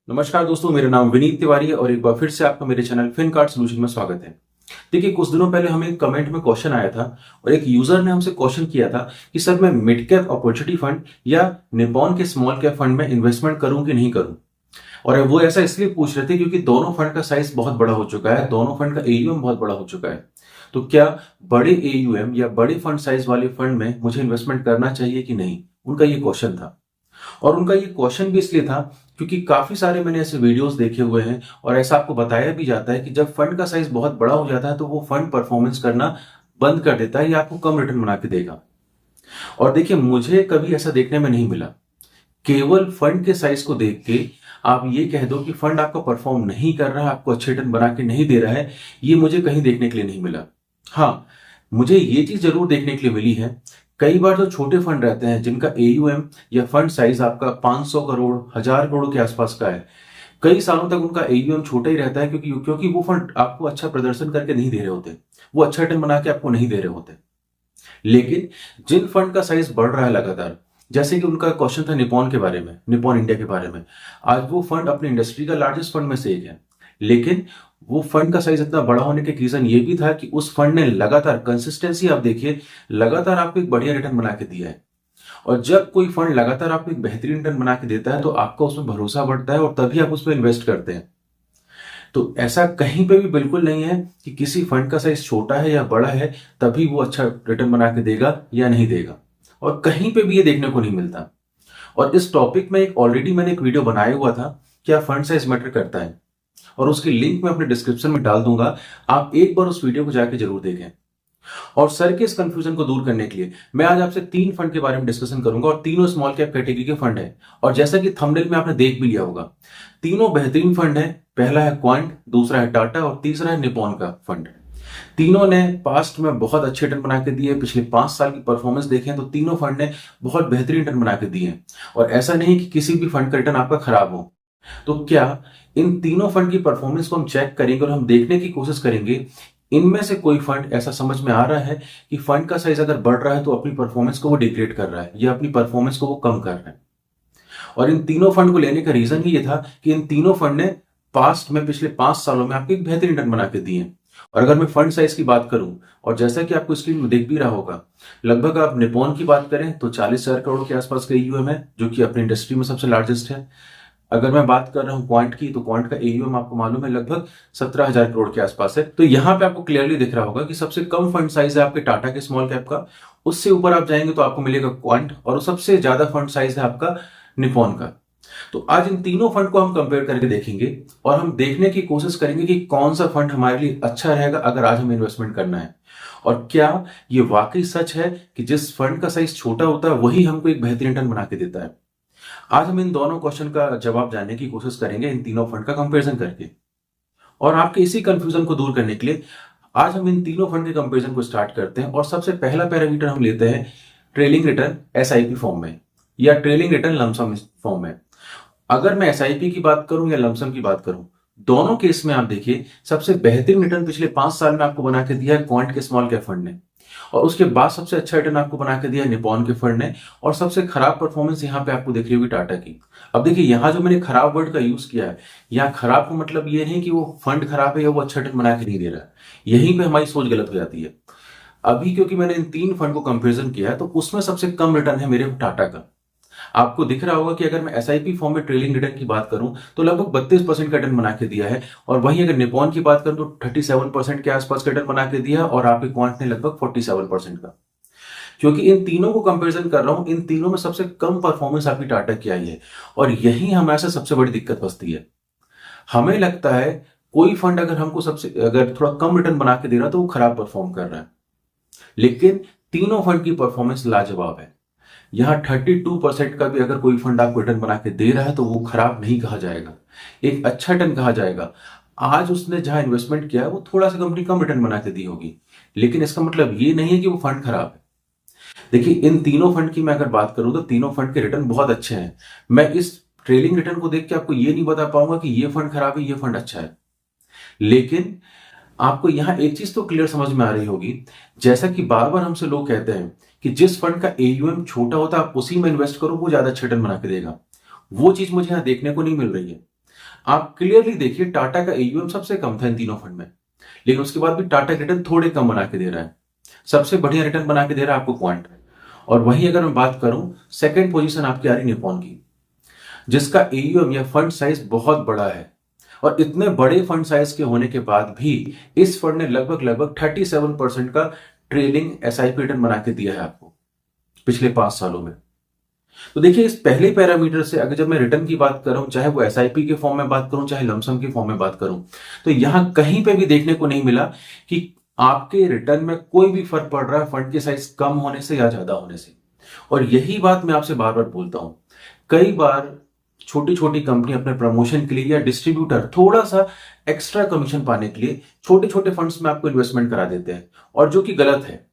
नमस्कार दोस्तों, मेरा नाम विनीत तिवारी है और एक बार फिर से आपका मेरे चैनल फिन कार्ड सोल्यूशन में स्वागत है। देखिए, कुछ दिनों पहले हमें एक कमेंट में क्वेश्चन आया था और एक यूजर ने हमसे क्वेश्चन किया था कि सर मैं मिड कैप अपॉर्चुनिटी फंड या निप्पॉन के स्मॉल कैप फंड में इन्वेस्टमेंट करूं कि नहीं करूं। और वो ऐसा इसलिए पूछ रहे थे क्योंकि दोनों फंड का साइज बहुत बड़ा हो चुका है, दोनों फंड का एयूएम बहुत बड़ा हो चुका है। तो क्या बड़े एयूएम या बड़े फंड साइज वाले फंड में मुझे इन्वेस्टमेंट करना चाहिए कि नहीं, उनका ये क्वेश्चन था। और उनका ये क्वेश्चन भी इसलिए था क्योंकि काफी सारे मैंने ऐसे वीडियोस देखे हुए हैं और ऐसा आपको बताया भी जाता है कि जब फंड का साइज बहुत बड़ा हो जाता है तो वो फंड परफॉर्मेंस करना बंद कर देता है या आपको कम रिटर्न बना के देगा। और देखिए, मुझे कभी ऐसा देखने में नहीं मिला। केवल फंड के साइज को देख के आप ये कह दो कि फंड आपका परफॉर्म नहीं कर रहा है, आपको अच्छे रिटर्न बना के नहीं दे रहा है, ये मुझे कहीं देखने के लिए नहीं मिला। हाँ, मुझे ये चीज जरूर देखने के लिए मिली है। कई बार जो छोटे फंड रहते हैं जिनका एयूएम या फंड साइज आपका 500 करोड़ 1000 करोड़ के आसपास का है, कई सालों तक उनका एयूएम छोटा ही रहता है क्योंकि क्योंकि वो फंड आपको अच्छा प्रदर्शन करके नहीं दे रहे होते, वो अच्छा रिटर्न बना के आपको नहीं दे रहे होते। लेकिन जिन फंड का साइज बढ़ रहा है लगातार, जैसे कि उनका क्वेश्चन था निपॉन के बारे में, निपॉन इंडिया के बारे में, आज वो फंड अपनी इंडस्ट्री का लार्जेस्ट फंड में से एक है। लेकिन वो फंड का साइज इतना बड़ा होने के रीजन ये भी था कि उस फंड ने लगातार, कंसिस्टेंसी आप देखिए, लगातार आपको एक बढ़िया रिटर्न बना के दिया है। और जब कोई फंड लगातार आपको एक बेहतरीन रिटर्न बना के देता है तो आपका उसमें भरोसा बढ़ता है और तभी आप उस पर इन्वेस्ट करते हैं। तो ऐसा कहीं पे भी बिल्कुल नहीं है कि किसी फंड का साइज छोटा है या बड़ा है तभी वो अच्छा रिटर्न बना के देगा या नहीं देगा, और कहीं पे भी ये देखने को नहीं मिलता। और इस टॉपिक में एक ऑलरेडी मैंने एक वीडियो बनाया हुआ था, क्या फंड साइज मैटर करता है, और उसकी लिंक मैं अपने डिस्क्रिप्शन में डाल दूंगा। आप एक बार उस वीडियो को जाके जरूर देखें। और सर के इस कंफ्यूजन को दूर करने के लिए मैं आज आपसे तीन फंड के बारे में डिस्कशन करूंगा और तीनों स्मॉल कैप कैटेगरी के फंड है। और जैसा कि थंबनेल में आपने देख भी लिया होगा, तीनों बेहतरीन फंड है। पहला है क्वांट, दूसरा है टाटा और तीसरा है निपॉन का फंड। तीनों ने पास्ट में बहुत अच्छे रिटर्न बना के दिए। पिछले 5 साल की परफॉर्मेंस देखें तो तीनों फंड ने बहुत बेहतरीन रिटर्न बना के दिए। और ऐसा नहीं कि किसी भी फंड का रिटर्न आपका खराब हो। तो क्या इन तीनों फंड की परफॉर्मेंस को हम चेक करेंगे और हम देखने की कोशिश करेंगे इनमें से कोई फंड ऐसा समझ में आ रहा है कि फंड का साइज अगर बढ़ रहा है तो अपनी परफॉर्मेंस को वो डिग्रेड कर रहा है या अपनी परफॉर्मेंस को वो कम कर रहा है। और इन तीनों फंड को लेने का रीजन ही ये था कि इन तीनों फंड ने पास्ट में, पिछले 5 सालों में आपको एक बेहतरीन रिटर्न बना के दिए। और अगर मैं फंड साइज की बात करूं, और जैसा कि आपको स्क्रीन में देख भी रहा होगा, लगभग आप निपॉन की बात करें तो 40,000 करोड़ के आसपास का ईयूएम है, जो कि अपनी इंडस्ट्री में सबसे लार्जेस्ट है। अगर मैं बात कर रहा हूं क्वांट की, तो क्वांट का एयूएम आपको मालूम है लगभग 17,000 करोड़ के आसपास है। तो यहां पे आपको क्लियरली दिख रहा होगा कि सबसे कम फंड साइज है आपके टाटा के स्मॉल कैप का, उससे ऊपर आप जाएंगे तो आपको मिलेगा क्वांट, और सबसे ज्यादा फंड साइज है आपका निपॉन का। तो आज इन तीनों फंड को हम कंपेयर करके देखेंगे और हम देखने की कोशिश करेंगे कि कौन सा फंड हमारे लिए अच्छा रहेगा अगर आज हमें इन्वेस्टमेंट करना है। और क्या ये वाकई सच है कि जिस फंड का साइज छोटा होता है वही हमको एक बेहतरीन रिटर्न बना के देता है। आज हम इन दोनों क्वेश्चन का जवाब जानने की कोशिश करेंगे इन तीनों फंड का कंपैरिजन करके। और आपके इसी कंफ्यूजन को दूर करने के लिए आज हम इन तीनों फंड के कंपैरिजन को स्टार्ट करते हैं। और सबसे पहला पैरामीटर हम लेते हैं ट्रेलिंग रिटर्न एसआईपी फॉर्म में या ट्रेलिंग रिटर्न लमसम फॉर्म में। अगर मैं एसआईपी की बात करूं या लमसम की बात करूं, दोनों केस में आप देखिए सबसे बेहतरीन रिटर्न पिछले 5 साल में आपको बना के दिया है क्वांट के स्मॉल कैप फंड ने, और उसके बाद सबसे अच्छा रिटर्न आपको बना के दिया निपॉन के फंड ने, और सबसे खराब परफॉर्मेंस यहाँ पे आपको दिख रही होगी टाटा की। अब देखिए, यहाँ जो मैंने खराब वर्ड का यूज किया है, यहाँ खराब का मतलब ये नहीं कि वो फंड खराब है या वो अच्छा रिटर्न बना के नहीं दे रहा है। यहीं पे हमारी सोच गलत हो जाती है। अभी क्योंकि मैंने इन तीन फंड को कंपेरिजन किया है तो उसमें सबसे कम रिटर्न है मेरे टाटा का। आपको दिख रहा होगा कि अगर मैं एसआईपी फॉर्म में ट्रेलिंग रिटर्न की बात करूं तो लगभग 32% का रिटर्न बना के दिया है। और वहीं अगर निपॉन की बात करूं तो 37% के आसपास का रिटर्न बना के दिया, और आपके क्वांट ने लगभग 47% का। क्योंकि इन तीनों को कंपैरिजन कर रहा हूं, इन तीनों में सबसे कम परफॉर्मेंस आपकी टाटा की आई है। और यही हमारे साथ सबसे बड़ी दिक्कत फंसती है। हमें लगता है कोई फंड अगर हमको सबसे अगर थोड़ा कम रिटर्न बना के दे रहा है तो वो खराब परफॉर्म कर रहा है, लेकिन तीनों फंड की परफॉर्मेंस लाजवाब है। यहां 32% का भी अगर कोई फंड आपको रिटर्न बना के दे रहा है तो वो खराब नहीं कहा जाएगा, एक अच्छा रिटर्न कहा जाएगा। आज उसने जहां इन्वेस्टमेंट किया है वो थोड़ा सा कंपनी कम रिटर्न बना के दी होगी, लेकिन इसका मतलब ये नहीं है कि वो फंड खराब है। देखिए, इन तीनों फंड की मैं अगर बात करूं तो तीनों फंड के रिटर्न बहुत अच्छे हैं। मैं इस ट्रेलिंग रिटर्न को देख के आपको ये नहीं बता पाऊंगा कि ये फंड खराब है, ये फंड अच्छा है। लेकिन आपको यहां एक चीज तो क्लियर समझ में आ रही होगी, जैसा कि बार बार हमसे लोग कहते हैं कि जिस फंड का एयूएम छोटा होता है आप उसी में इन्वेस्ट करो, वो ज्यादा अच्छा रिटर्न बना के देगा। वो चीज मुझे यहां देखने को नहीं मिल रही है। आप क्लियरली देखिए टाटा का एयूएम सबसे कम था इन तीनों फंड में, लेकिन उसके बाद भी टाटा रिटर्न थोड़े कम बना के दे रहा है। सबसे बढ़िया रिटर्न बना के दे रहा है आपको क्वांट। और वहीं अगर मैं बात करूं, सेकंड पोजीशन आपकी आ रही निप्पॉन की, जिसका एयूएम या फंड साइज बहुत बड़ा है। और इतने बड़े फंड साइज के होने के बाद भी इस फंड ने लगभग लगभग 37% का ट्रेलिंग एसआईपी रिटर्न बना के दिया है आपको पिछले 5 सालों में। तो देखिए इस पहले पैरामीटर से अगर जब मैं रिटर्न की बात कर रहा हूं, चाहे वो एसआईपी के फॉर्म में बात करूं चाहे लमसम के फॉर्म में बात करूं, तो यहां कहीं पे भी देखने को नहीं मिला कि आपके रिटर्न में कोई भी फर्क पड़ रहा है फंड के साइज कम होने से या ज्यादा होने से। और यही बात मैं आपसे बार बार बोलता हूं, कई बार छोटी छोटी कंपनी अपने प्रमोशन के लिए या डिस्ट्रीब्यूटर थोड़ा सा एक्स्ट्रा कमीशन पाने के लिए छोटे छोटे फंड्स में आपको इन्वेस्टमेंट करा देते हैं, और जो कि गलत है।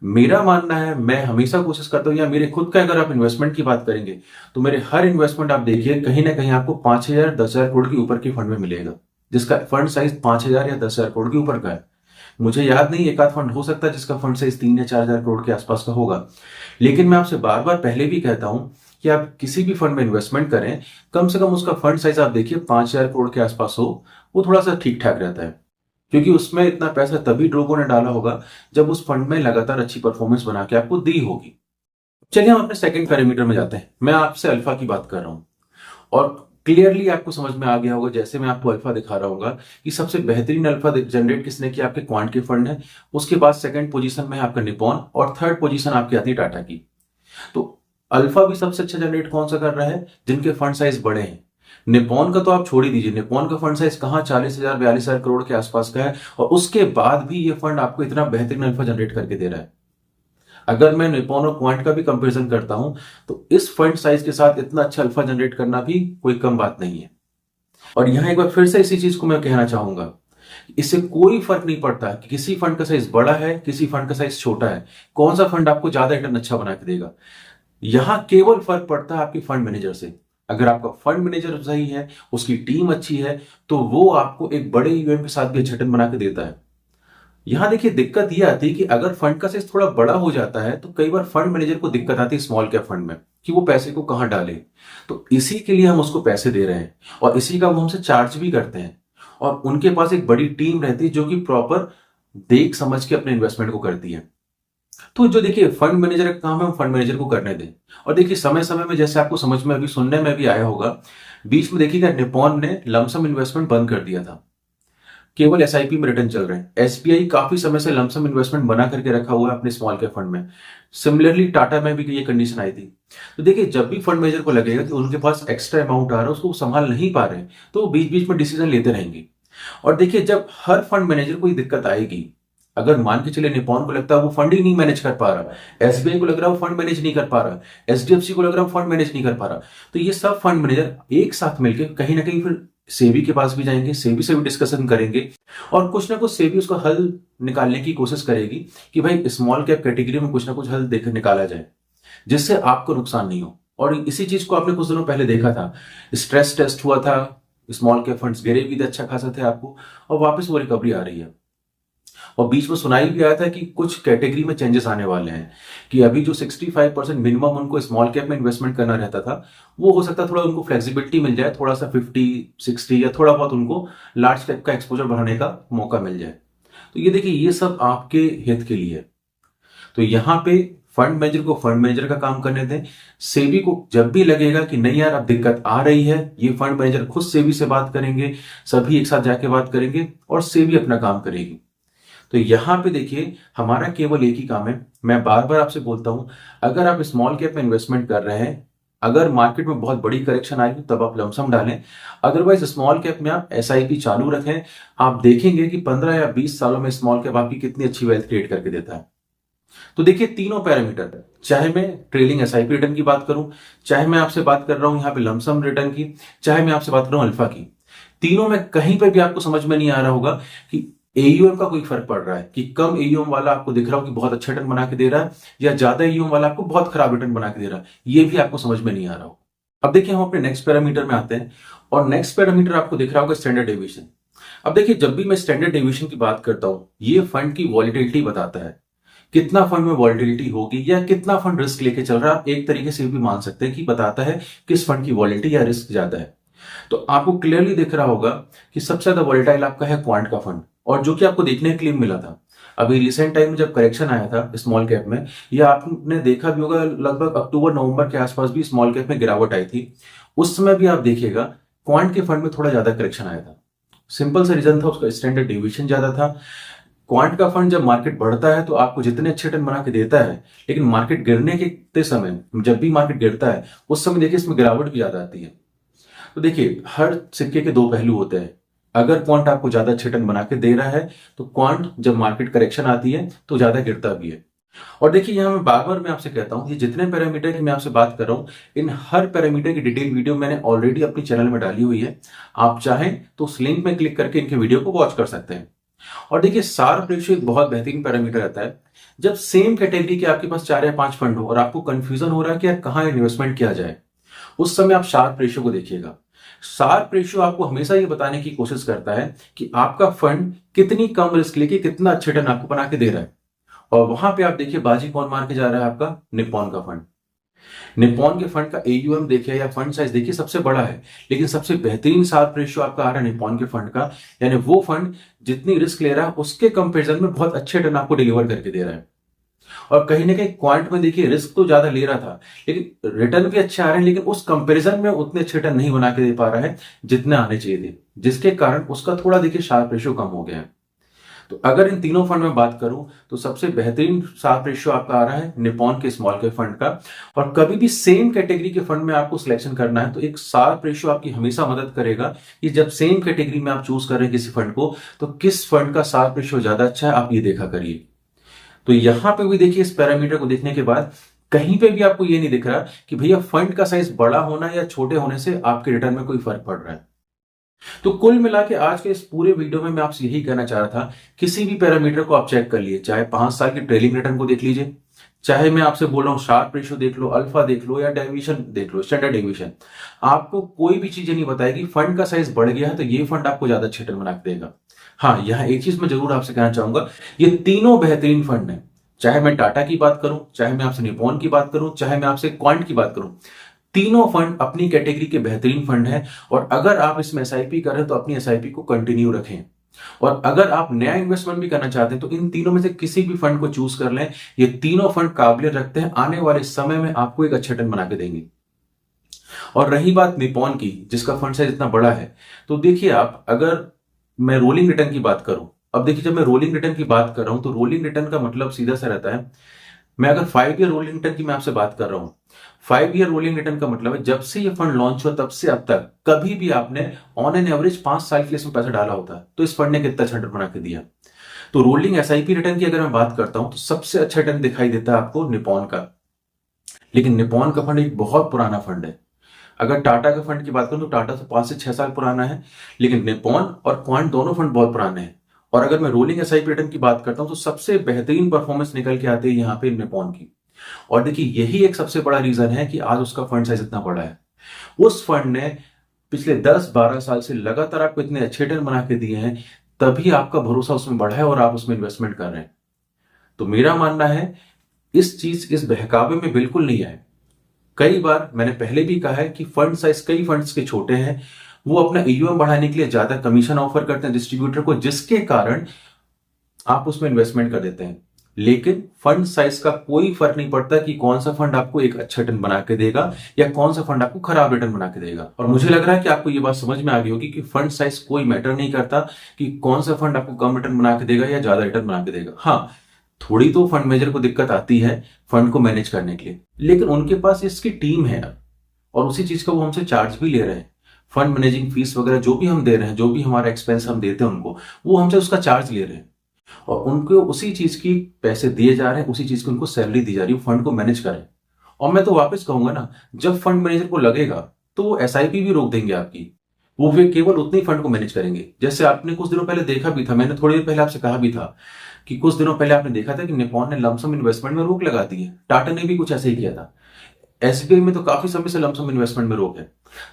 मेरा मानना है, मैं हमेशा कोशिश करता हूं, या मेरे खुद का अगर आप इन्वेस्टमेंट की बात करेंगे तो मेरे हर इन्वेस्टमेंट आप देखिए कहीं ना कहीं आपको 5,000 10,000 करोड़ के ऊपर के फंड में मिलेगा, जिसका फंड साइज 5,000 या 10,000 करोड़ के ऊपर का है। मुझे याद नहीं, एक आध फंड हो सकता है जिसका फंड साइज 3 या 4,000 करोड़ के आसपास का होगा। लेकिन मैं आपसे बार बार पहले भी कहता हूं कि आप किसी भी फंड में इन्वेस्टमेंट करें, कम से कम उसका फंड साइज आप देखिए 5,000 करोड़ के आसपास हो, वो थोड़ा सा ठीक ठाक रहता है। क्योंकि उसमें इतना पैसा तभी लोगों ने डाला होगा जब उस फंड में लगातार अच्छी परफॉर्मेंस बना के आपको दी होगी। चलिए हम अपने सेकंड पैरामीटर में जाते हैं। मैं आपसे अल्फा की बात कर रहा हूं, और क्लियरली आपको समझ में आ गया होगा जैसे मैं आपको अल्फा दिखा रहा हूँ कि सबसे बेहतरीन अल्फा जनरेट किसने किया, आपके क्वांट के फंड है। उसके बाद सेकंड पोजीशन में है आपका निप्पॉन, और थर्ड पोजीशन आपकी आती है टाटा की। तो अल्फा भी सबसे अच्छा जनरेट कौन सा कर रहा है, जिनके फंड साइज बड़े हैं। निप्पॉन का तो आप छोड़ ही दीजिए, निप्पॉन का फंड साइज कहां 40,000 42,000 करोड़ के आसपास का है, और उसके बाद भी ये फंड आपको इतना बेहतरीन अल्फा जनरेट करके दे रहा है। अगर मैं निप्पॉन और क्वांट का भी कंपैरिजन करता हूं तो इस फंड साइज के साथ इतना अच्छा अल्फा जनरेट करना भी कोई कम बात नहीं है। और यहां एक बार फिर से इसी चीज को मैं कहना चाहूंगा, इससे कोई फर्क नहीं पड़ता कि किसी फंड का साइज बड़ा है किसी फंड का साइज छोटा है, कौन सा फंड आपको ज्यादा रिटर्न अच्छा बना के देगा। यहां केवल फर्क पड़ता है आपके फंड मैनेजर से। अगर आपका फंड मैनेजर सही है, उसकी टीम अच्छी है, तो वो आपको एक बड़े यूएम के साथ भी अच्छा रिटर्न बना के देता है। यहां देखिए दिक्कत यह आती है कि अगर फंड का साइज थोड़ा बड़ा हो जाता है तो कई बार फंड मैनेजर को दिक्कत आती है स्मॉल कैप फंड में कि वो पैसे को कहां डाले। तो इसी के लिए हम उसको पैसे दे रहे हैं, और इसी का वो हमसे चार्ज भी करते हैं। और उनके पास एक बड़ी टीम रहती है जो कि प्रॉपर देख समझ के अपने इन्वेस्टमेंट को करती है। तो जो देखिए फंड मैनेजर का काम है, हम फंड मैनेजर को करने दें। और देखिए समय समय में जैसे आपको समझ में अभी सुनने में भी आया होगा, बीच में देखिएगा निप्पॉन ने लमसम इन्वेस्टमेंट बंद कर दिया था, केवल एसआईपी में रिटर्न चल रहे हैं। एसबीआई काफी समय से लमसम इन्वेस्टमेंट बना करके रखा हुआ है अपने स्मॉल कैप फंड में। सिमिलरली टाटा में भी ये कंडीशन आई थी। तो देखिए जब भी फंड मैनेजर को लगेगा कि उनके पास एक्स्ट्रा अमाउंट आ रहा है, उसको संभाल नहीं पा रहे, तो वो बीच बीच में डिसीजन लेते रहेंगे। और देखिए जब हर फंड मैनेजर को ये दिक्कत आएगी, अगर मान के चले निप्पॉन को लगता है वो फंड ही नहीं मैनेज कर पा रहा, एसबीआई को लग रहा है वो फंड मैनेज नहीं कर पा रहा, एचडीएफसी को लग रहा है वो फंड मैनेज नहीं कर पा रहा, तो ये सब फंड मैनेजर एक साथ मिलकर कहीं ना कहीं फिर सेबी के पास भी जाएंगे, सेबी से भी डिस्कशन करेंगे, और कुछ ना कुछ सेबी उसका हल निकालने की कोशिश करेगी कि भाई स्मॉल कैप कैटेगरी में कुछ ना कुछ हल देकर निकाला जाए जिससे आपको नुकसान नहीं हो। और इसी चीज को आपने कुछ दिनों पहले देखा था, स्ट्रेस टेस्ट हुआ था, स्मॉल कैप फंड्स गिरे भी थे अच्छा खासा थे आपको, और वापस वो रिकवरी आ रही है। और बीच में सुनाई भी आया था कि कुछ कैटेगरी में चेंजेस आने वाले हैं, कि अभी जो 65% मिनिमम उनको स्मॉल कैप में इन्वेस्टमेंट करना रहता था, वो हो सकता है थोड़ा उनको फ्लेक्सिबिलिटी मिल जाए, थोड़ा सा 50-60 या थोड़ा बहुत उनको लार्ज कैप का एक्सपोजर बढ़ाने का मौका मिल जाए। तो ये देखिए ये सब आपके हित के लिए है। तो यहाँ पे फंड मैनेजर को फंड मैनेजर का काम करने दें। सेबी को जब भी लगेगा कि नहीं यार अब दिक्कत आ रही है, ये फंड मैनेजर खुद सेबी से बात करेंगे, सभी एक साथ जाके बात करेंगे और सेबी अपना काम करेगी। तो यहां पे देखिए हमारा केवल एक ही काम है। मैं बार बार आपसे बोलता हूं, अगर आप स्मॉल कैप में इन्वेस्टमेंट कर रहे हैं, अगर मार्केट में बहुत बड़ी करेक्शन आएगी तब आप लमसम डालें, अदरवाइज स्मॉल कैप में आप एसआईपी चालू रखें। आप देखेंगे कि 15 या 20 सालों में स्मॉल कैप आपकी कितनी अच्छी वेल्थ क्रिएट करके देता है। तो देखिए तीनों पैरामीटर, चाहे मैं ट्रेलिंग एसआईपी रिटर्न की बात करूं, चाहे मैं आपसे बात कर रहा हूं यहां पे लमसम रिटर्न की, चाहे मैं आपसे बात कर रहा हूं अल्फा की, तीनों में कहीं पर भी आपको समझ में नहीं आ रहा होगा कि एयूएम का कोई फर्क पड़ रहा है, कि कम एयूएम वाला आपको दिख रहा हो कि बहुत अच्छा रिटर्न बना के दे रहा है, या ज्यादा एयूएम वाला आपको बहुत खराब रिटर्न बना के दे रहा है, ये भी आपको समझ में नहीं आ रहा हो। अब देखिए हम अपने नेक्स्ट पैरामीटर में आते हैं, और नेक्स्ट पैरामीटर आपको दिख रहा होगा स्टैंडर्ड डेविएशन। अब देखिए जब भी मैं स्टैंडर्ड डेविएशन की बात करता हूं, ये फंड की वॉलिटिलिटी बताता है, कितना फंड में वॉलिटिलिटी होगी या कितना फंड रिस्क लेके चल रहा है। आप एक तरीके से भी मान सकते हैं कि बताता है किस फंड की वॉलिटिलिटी या रिस्क ज्यादा है। तो आपको क्लियरली दिख रहा होगा कि सबसे ज्यादा वोलेटाइल आपका है क्वांट का फंड, और जो कि आपको देखने के लिए मिला था अभी रिसेंट टाइम में जब करेक्शन आया था स्मॉल कैप में, या आपने देखा भी होगा लगभग अक्टूबर नवंबर के आसपास भी स्मॉल कैप में गिरावट आई थी। उस समय भी आप देखिएगा क्वांट के फंड में थोड़ा ज्यादा करेक्शन आया था। सिंपल सा रीजन था, उसका स्टैंडर्ड डिविएशन ज्यादा था। क्वांट का फंड जब मार्केट बढ़ता है तो आपको जितने अच्छे रिटर्न बना के देता है, लेकिन मार्केट गिरने के समय, जब भी मार्केट गिरता है उस समय देखिए इसमें गिरावट भी ज्यादा आती है। तो देखिए हर सिक्के के दो पहलू होते हैं। अगर क्वांट आपको ज्यादा अच्छे रिटर्न बना के दे रहा है तो क्वांट जब मार्केट करेक्शन आती है तो ज्यादा गिरता भी है। और देखिए यहाँ मैं बार बार मैं आपसे कहता हूं, ये जितने पैरामीटर की मैं आपसे बात कर रहा हूं, इन हर पैरामीटर की डिटेल वीडियो मैंने ऑलरेडी अपने चैनल में डाली हुई है। आप चाहें तो उस लिंक में क्लिक करके इनके वीडियो को वॉच कर सकते हैं। और देखिए शार्प रेशियो एक बहुत बेहतरीन पैरामीटर रहता है। जब सेम कैटेगरी के आपके पास 4 या 5 फंड हो और आपको कंफ्यूजन हो रहा है कि यार कहां इन्वेस्टमेंट किया जाए, उस समय आप शार्प रेशियो को देखिएगा। शार्प रेशियो आपको हमेशा ये बताने की कोशिश करता है कि आपका फंड कितनी कम रिस्क लेके कितना अच्छे रिटर्न आपको बना के दे रहा है। और वहां पे आप देखिए बाजी कौन मार के जा रहा है, आपका निप्पॉन का फंड। निप्पॉन के फंड का एयूएम देखिए या फंड साइज देखिए सबसे बड़ा है, लेकिन सबसे बेहतरीन शार्प रेशियो आपका आ रहा है निप्पॉन के फंड का। यानी वो फंड जितनी रिस्क ले रहा है उसके कंपेरिजन में बहुत अच्छे रिटर्न आपको डिलीवर करके दे रहा है। और कहीं ना कहीं क्वांट में देखिए रिस्क तो ज्यादा ले रहा था, लेकिन रिटर्न भी अच्छे आ रहे हैं, लेकिन उस कंपैरिजन में उतने अच्छे रिटर्न नहीं बना के दे पा रहा है जितने आने चाहिए थे, जिसके कारण उसका थोड़ा देखिए शार्प रेशियो कम हो गया है। तो अगर इन तीनों फंड में बात करूं तो सबसे बेहतरीन शार्प रेशियो आपका आ रहा है निप्पॉन के स्मॉल कैप फंड का। और कभी भी सेम कैटेगरी के फंड में आपको सिलेक्शन करना है तो एक शार्प रेशियो आपकी हमेशा मदद करेगा कि जब सेम कैटेगरी में आप चूज कर रहे हैं किसी फंड को, तो किस फंड का शार्प रेशियो ज्यादा अच्छा है आप ये देखा करिए। तो यहां पे भी देखिए इस पैरामीटर को देखने के बाद कहीं पे भी आपको ये नहीं दिख रहा कि भैया फंड का साइज बड़ा होना या छोटे होने से आपके रिटर्न में कोई फर्क पड़ रहा है। तो कुल मिला के आज के इस पूरे वीडियो में मैं आपसे यही कहना चाह रहा था, किसी भी पैरामीटर को आप चेक कर लिए, चाहे 5 साल की ट्रेलिंग रिटर्न को देख लीजिए, चाहे मैं आपसे बोल रहा हूं शार्प रेशियो देख लो, अल्फा देख लो, या डेविएशन देख लो, स्टैंडर्ड डेविएशन, आपको कोई भी चीजें नहीं बताएगी फंड का साइज बढ़ गया है तो ये फंड आपको ज्यादा अच्छे रिटर्न बना के देगा। हाँ, यहां एक चीज मैं जरूर आपसे कहना चाहूंगा, ये तीनों बेहतरीन फंड है। चाहे मैं टाटा की बात करूं, चाहे मैं आपसे निप्पॉन की बात करूं, चाहे मैं आपसे क्वांट की बात करूं, तीनों फंड अपनी कैटेगरी के बेहतरीन फंड हैं। और अगर आप इसमें एसआईपी कर रहे हैं तो अपनी एसआईपी को कंटिन्यू रखें। और अगर आप नया इन्वेस्टमेंट भी करना चाहते हैं तो इन तीनों में से किसी भी फंड को चूज कर लें। ये तीनों फंड काबिलियत रखते हैं, आने वाले समय में आपको एक अच्छा रिटर्न बना के देंगे। और रही बात निप्पॉन की, जिसका फंड साइज इतना बड़ा है, तो देखिए आप, अगर मैं रोलिंग रिटर्न की बात करूं, अब देखिए जब मैं रोलिंग रिटर्न की बात कर रहा हूं तो रोलिंग रिटर्न का मतलब सीधा सा रहता है, मैं अगर 5 ईयर रोलिंग रिटर्न की मैं आपसे बात कर रहा हूं, 5 ईयर रोलिंग रिटर्न का मतलब है जब से ये फंड लॉन्च हुआ तब से अब तक कभी भी आपने ऑन एन एवरेज 5 साल के लिए इसमें पैसा डाला होता है तो इस फंड ने कितना अच्छा रिटर्न बना के दिया। तो रोलिंग एसआईपी रिटर्न की अगर मैं बात करता हूं तो सबसे अच्छा रिटर्न दिखाई देता है आपको निप्पॉन का। लेकिन निप्पॉन का फंड एक बहुत पुराना फंड है। अगर टाटा का फंड की बात करूं तो टाटा से 5 से 6 साल पुराना है, लेकिन निप्पॉन और क्वांट दोनों फंड बहुत पुराने हैं। और अगर मैं रोलिंग एसआईपी रिटर्न की बात करता हूं तो सबसे बेहतरीन परफॉर्मेंस निकल के आती है यहाँ पे निप्पॉन की। और देखिए यही एक सबसे बड़ा रीजन है कि आज उसका फंड साइज इतना बड़ा है। उस फंड ने पिछले 10-12 साल से लगातार आपको इतने अच्छे रिटर्न बना के दिए हैं, तभी आपका भरोसा उसमें बढ़ा है और आप उसमें इन्वेस्टमेंट कर रहे हैं। तो मेरा मानना है इस चीज, इस बहकावे में बिल्कुल नहीं आए। कई बार मैंने पहले भी कहा है कि फंड साइज कई फंड्स के छोटे हैं, वो अपना ईयूएम बढ़ाने के लिए ज्यादा कमीशन ऑफर करते हैं डिस्ट्रीब्यूटर को, जिसके कारण आप उसमें इन्वेस्टमेंट कर देते हैं। लेकिन फंड साइज का कोई फर्क नहीं पड़ता कि कौन सा फंड आपको एक अच्छा रिटर्न बना के देगा या कौन सा फंड आपको खराब रिटर्न बना के देगा। और मुझे लग रहा है कि आपको ये बात समझ में आ गई होगी कि फंड साइज कोई मैटर नहीं करता कि कौन सा फंड आपको कम रिटर्न बना के देगा या ज्यादा रिटर्न बना के देगा। हाँ, थोड़ी तो फंड मैनेजर को दिक्कत आती है फंड को मैनेज करने के लिए, लेकिन उनके पास इसकी टीम है और उसी चीज का वो हमसे चार्ज भी ले रहे हैं। फंड मैनेजिंग फीस वगैरह जो भी हम दे रहे हैं, जो भी हमारा एक्सपेंस हम देते हैं उनको, वो हमसे उसका चार्ज ले रहे हैं और उनको उसी चीज की पैसे दिए जा रहे हैं, उसी चीज की उनको सैलरी दी जा रही है, फंड को मैनेज करें। और मैं तो वापस कहूंगा ना, जब फंड मैनेजर को लगेगा तो वो एसआईपी भी रोक देंगे आपकी, वो वे केवल उतनी फंड को मैनेज करेंगे। जैसे आपने कुछ दिनों पहले देखा भी था, मैंने थोड़ी देर पहले आपसे कहा भी था कि कुछ दिनों पहले आपने देखा था कि निप्पॉन ने लमसम इन्वेस्टमेंट में रोक लगा दी है। टाटा ने भी कुछ ऐसे ही किया था। एसबीआई में तो काफी समय से लमसम इन्वेस्टमेंट में रोक है।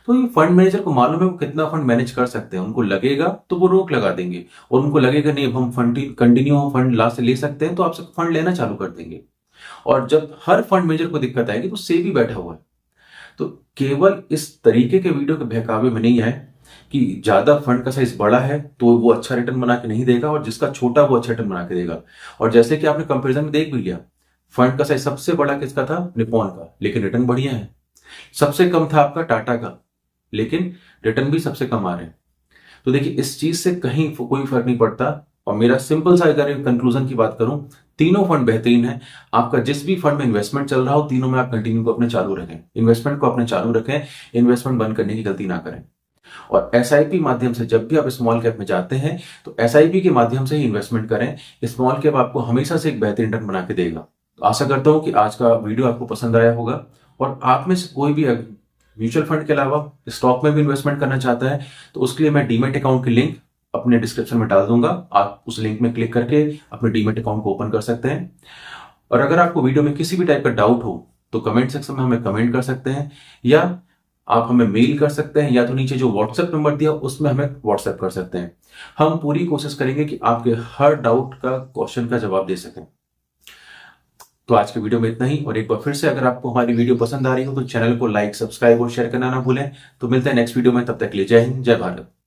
तो ये फंड मैनेजर को मालूम है वो कितना फंड मैनेज कर सकते हैं, उनको लगेगा तो वो रोक लगा देंगे, और उनको लगेगा नहीं अब हम फंड कंटिन्यू हम फंड ला से ले सकते हैं तो आपसे फंड लेना चालू कर देंगे। और जब हर फंड मैनेजर को दिक्कत आएगी तो सेबी बैठा हुआ है। तो केवल इस तरीके के वीडियो के बहकावे में नहीं आए कि ज्यादा फंड का साइज बड़ा है तो वो अच्छा रिटर्न बना के नहीं देगा और जिसका छोटा वो अच्छा रिटर्न बना के देगा। और जैसे कि आपने कंपैरिजन में देख भी लिया, फंड का साइज सबसे बड़ा किसका था? निप्पॉन का, लेकिन रिटर्न बढ़िया है। सबसे कम था आपका टाटा का, लेकिन रिटर्न भी सबसे कम आ रहे हैं। तो देखिए इस चीज से कहीं कोई फर्क नहीं पड़ता। और मेरा सिंपल सा अगर कंक्लूजन की बात करूं, तीनों फंड बेहतरीन है। आपका जिस भी फंड में इन्वेस्टमेंट चल रहा हो, तीनों में आप कंटिन्यू को अपने चालू रखें, इन्वेस्टमेंट को अपने चालू रखें, इन्वेस्टमेंट बंद करने की गलती ना करें। और एसआईपी माध्यम से जब भी आप स्मॉल कैप में जाते हैं तो एसआईपी के माध्यम से ही इन्वेस्टमेंट करें। स्मॉल कैप आपको हमेशा से एक बेहतरीन रिटर्न बना के देगा। तो आशा करता हूं कि आज का वीडियो आपको पसंद आया होगा। और आप में से कोई भी म्यूचुअल फंड के अलावा स्टॉक में भी इन्वेस्टमेंट करना चाहता है तो उसके लिए मैं डीमेट अकाउंट की लिंक अपने डिस्क्रिप्शन में डाल दूंगा। आप उस लिंक में क्लिक करके अपने डीमेट अकाउंट को ओपन कर सकते हैं। और अगर आपको वीडियो में किसी भी टाइप का डाउट हो तो कमेंट सेक्शन में हमें कमेंट कर सकते हैं, या आप हमें मेल कर सकते हैं, या तो नीचे जो व्हाट्सएप नंबर दिया उसमें हमें व्हाट्सएप कर सकते हैं। हम पूरी कोशिश करेंगे कि आपके हर डाउट का क्वेश्चन का जवाब दे सकें। तो आज के वीडियो में इतना ही। और एक बार फिर से अगर आपको हमारी वीडियो पसंद आ रही हो तो चैनल को लाइक, सब्सक्राइब और शेयर करना ना भूलें। तो मिलते हैं नेक्स्ट वीडियो में, तब तक के लिए जय हिंद, जय भारत।